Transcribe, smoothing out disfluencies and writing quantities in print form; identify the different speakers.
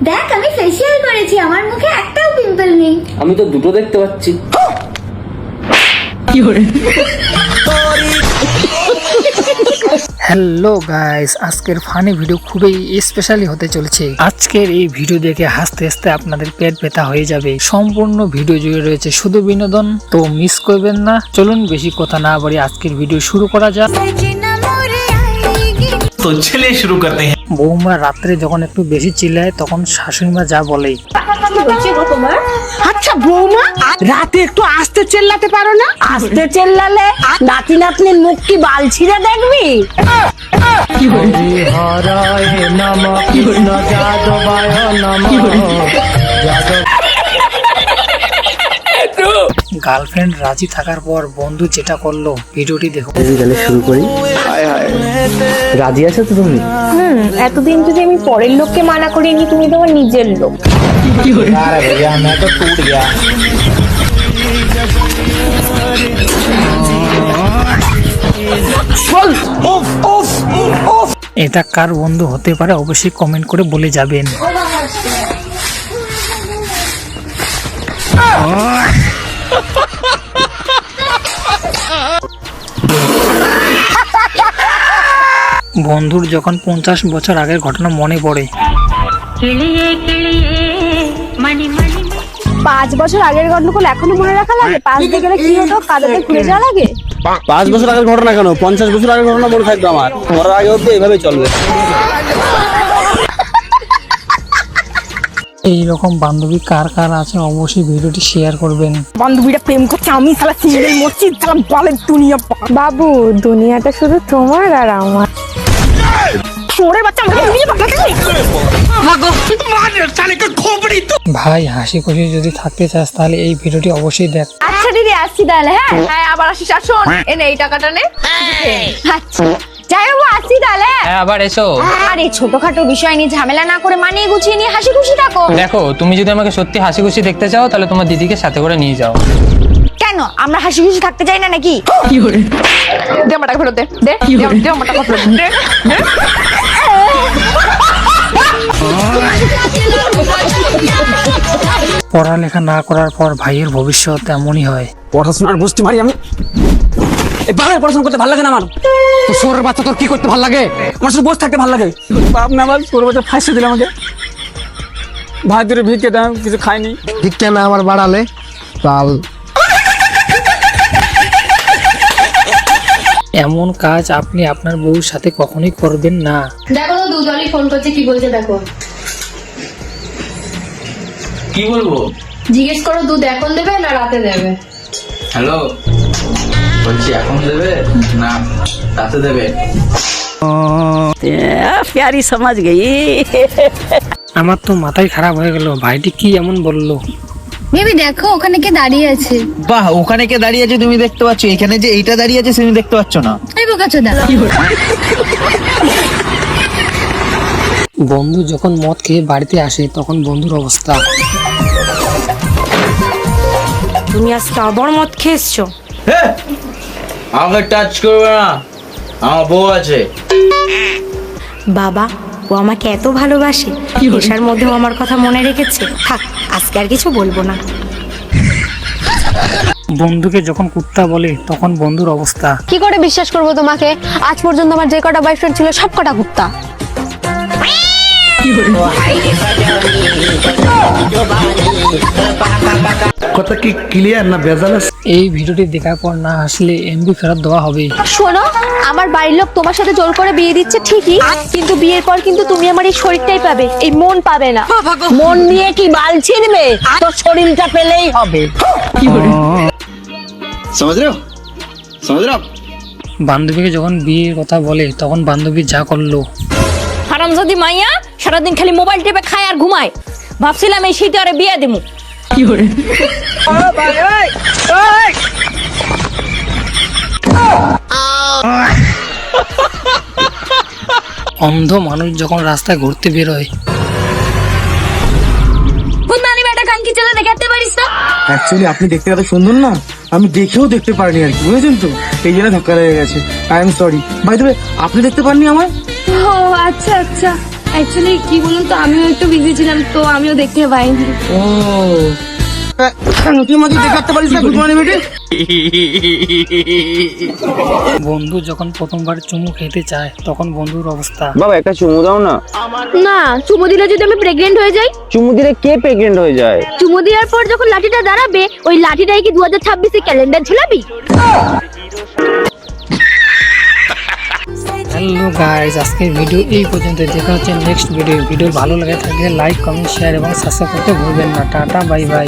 Speaker 1: দেখ আমি ফেসিয়াল করেছি, আমার মুখে একটাও পিম্পল নেই।
Speaker 2: আমি তো দুটো দেখতে পাচ্ছি।
Speaker 3: হ্যালো গাইস, আজকের ফানি ভিডিও খুবই স্পেশালি হতে চলেছে। আজকের এই ভিডিও দেখে হাসতে হাসতে আপনাদের পেট ব্যথা হয়ে যাবে। সম্পূর্ণ ভিডিও জুড়ে রয়েছে শুধু বিনোদন, তো মিস করবেন না। চলুন বেশি কথা না বাড়ি আজকের ভিডিও শুরু করা যাক।
Speaker 4: তো চলিए शुरू करते हैं।
Speaker 3: বৌমা রাত্রে যখন একটু বেশি চিল্লায় তখন শাশুড়িমা যা বলে,
Speaker 5: আচ্ছা বৌমা, রাতে একটু আস্তে চেল্লাতে পারো না? আস্তে চেল্লালে নাতি নাতনির মুখ কি বাল ছিঁড়ে দেখবি?
Speaker 3: গার্লফ্রেন্ড রাজি থাকার পর বন্ধু যেটা করলো ভিডিওটি দেখো।
Speaker 2: তাহলে শুরু করি। রাজি আছো তো তুমি?
Speaker 6: এতদিন যদি আমি পরের লোককে মানা করিনি, তুমি তোমার নিজের লোক।
Speaker 3: এটা কার বন্ধু হতে পারে অবশ্যই কমেন্ট করে বলে যাবেন। বন্ধুর যখন 50 বছর আগের ঘটনা মনে পড়ে।
Speaker 6: 5 বছর আগের গন্ডগোল এখনো মনে রাখা লাগে? পাশ দিয়ে গেলে কি হতো, কাদাতে ঘুরে যাওয়া লাগে।
Speaker 2: 5 বছর আগের ঘটনা কেন, 50 বছর আগের ঘটনা মনে থাকবে আমার। মরার আগেও তো এইভাবে চলবে।
Speaker 3: এইরকম বান্ধবী কার কার আছে অবশ্যই ভিডিওটি শেয়ার করবেন।
Speaker 5: বান্ধবীরা প্রেম করছে, আমি শালা সিঙ্গেল মরছি, শালা বলের দুনিয়া।
Speaker 6: বাবু, দুনিয়াটা শুধু তোমার আর আমার।
Speaker 5: সরে বাচ্চা আমাকে নিয়ে পাঠাচ্ছিস?
Speaker 3: ভাই হাসি খুশি যদি থাকতে চাস তাহলে এই ভিডিওটি অবশ্যই দেখ।
Speaker 6: আচ্ছা দিদি, আসছি তাহলে। হ্যাঁ হ্যাঁ, আবার আসিস। শোন, এনে এই টাকাটা নে। আচ্ছা যাই হোক, আসছি তাহলে।
Speaker 7: আবার এসো।
Speaker 6: আরে ছোটখাটো বিষয় নিয়ে ঝামেলা না করে মানিয়ে গুছিয়ে নিয়ে হাসি খুশি থাকো।
Speaker 7: দেখো, তুমি যদি আমাকে সত্যি হাসি খুশি দেখতে চাও তাহলে তোমার দিদিকে সাথে করে নিয়ে যাও।
Speaker 6: কেন আমরা হাসি খুশি থাকতে চাই না নাকি? দে আমার টাকা ফেরত দে। দে দে আমার টাকা ফেরত দে।
Speaker 3: পড়ালেখা না করার পর ভাইয়ের ভবিষ্যৎ এমনই হয়।
Speaker 2: পড়াশোনার গোষ্ঠী মারি আমি। এই বাংলায় পড়াশোনা করতে ভালো লাগে না আমার। তো সরের বাচ্চা তোর কি করতে ভালো লাগে? আমার শুধু বসে থাকতে ভালো লাগে। বাপ না, আমার সরের বাচ্চা ফাঁসিয়ে দিল আমাকে। ভাই দূরে ভিক্ষে দাও, কিছু খাইনি। ভিক্ষে না আমার বাড়ালে চাল।
Speaker 3: এমন কাজ আপনি আপনার বউর সাথে কখনোই করবেন না।
Speaker 8: দেখো তো দুজনই ফোন করছে, কি বলছে দেখো।
Speaker 4: কি বলবো?
Speaker 8: জিজ্ঞেস করো দুধ এখন দেবে না রাতে দেবে।
Speaker 4: হ্যালো, বলছি এখন দেবে না রাতে দেবে?
Speaker 5: প্যারি সমাজ গেই।
Speaker 3: আমার তো মাথায় খারাপ হয়ে গেল, ভাইটি কি এমন বললো।
Speaker 1: বেবি দেখো ওখানে কে দাঁড়িয়ে আছে।
Speaker 9: বাহ, ওখানে কে দাঁড়িয়ে আছে তুমি দেখতে পাচ্ছ, এখানে যে এইটা দাঁড়িয়ে আছে তুমি দেখতে পাচ্ছ না?
Speaker 1: এই বোকাচোদা।
Speaker 3: বন্ধু যখন মদ খেয়ে বাড়িতে আসে তখন বন্ধুর অবস্থা।
Speaker 5: তুমি আজকে আবার মদ খেয়েছো?
Speaker 9: আমাকে টাচ করবে না, আমার বউ আছে।
Speaker 6: বাবা, ও আমাকে এত ভালোবাসে, নেশার মধ্যেও আমার কথা মনে রেখেছে। থাক, আজকে আর কিছু বলবো না।
Speaker 3: বন্ধুকে যখন কুত্তা বলে তখন বন্ধুর অবস্থা।
Speaker 6: কি করে বিশ্বাস করবো তোমাকে? আজ পর্যন্ত আমার যে কটা বয়ফ্রেন্ড ছিল সব কটা কুত্তা।
Speaker 4: কথা কি ক্লিয়ার না ভেজাল আছে?
Speaker 3: এই ভিডিওটি দেখার পর না হাসলে এমবি ফেরত দেওয়া হবে।
Speaker 6: শোনো, আমার বাড়ির লোক তোমার সাথে জোর করে বিয়ে দিচ্ছে ঠিকই, কিন্তু বিয়ের পর কিন্তু তুমি আমার এই শরীরটাই পাবে, এই মন পাবে না।
Speaker 5: মন নিয়ে কি বাল ছিঁড়বে? তোর শরীরটা পেলেই হবে।
Speaker 3: বান্ধবীকে যখন বিয়ের কথা বলে তখন বান্ধবী যা করলো।
Speaker 6: হারামজাদি মাইয়া সারাদিন খালি মোবাইল টিপে খায় আর ঘুমায়। ভাবছিলাম এই শীতে আরে বিয়ে দেবো।
Speaker 3: অন্ধ মানুষ যখন রাস্তায় ঘুরতে বেরোয়।
Speaker 10: অ্যাকচুয়ালি আপনি দেখতে এত সুন্দর না, আমি দেখেও দেখতে পারিনি আর কি, বুঝেছেন তো? এই জন্য ধাক্কা লেগে গেছে। I am sorry. By the way, আপনি দেখতে পাননি আমায়?
Speaker 1: ও আচ্ছা আচ্ছা। অ্যাকচুয়ালি কি বলুন তো, আমিও একটু বিজি ছিলাম, তো আমিও দেখতে পাইনি।
Speaker 10: তুই আমাকে দেখাতে পারিস না গুড মর্নিং বেটে?
Speaker 3: বন্ধু যখন প্রথমবার চুমু খেতে চায় তখন বন্ধুর অবস্থা।
Speaker 9: বাবা একটা চুমু দাও না।
Speaker 6: না, চুমু দিলে যদি আমি প্রেগনেন্ট হয়ে যাই?
Speaker 9: চুমু দিলে কে প্রেগনেন্ট হয়ে যায়?
Speaker 6: চুমু দেওয়ার পর যখন লাঠিটা দাঁড়াবে, ওই লাঠিটাই কি 2026 এ ক্যালেন্ডার ঝুলাবি?
Speaker 3: হ্যালো গাইস, আজকের ভিডিও এই পর্যন্ত। দেখা হচ্ছে নেক্সট ভিডিও। ভালো লাগে থাকলে লাইক, কমেন্ট, শেয়ার এবং সাবস্ক্রাইব করতে ভুলবেন না। Tata, bye bye.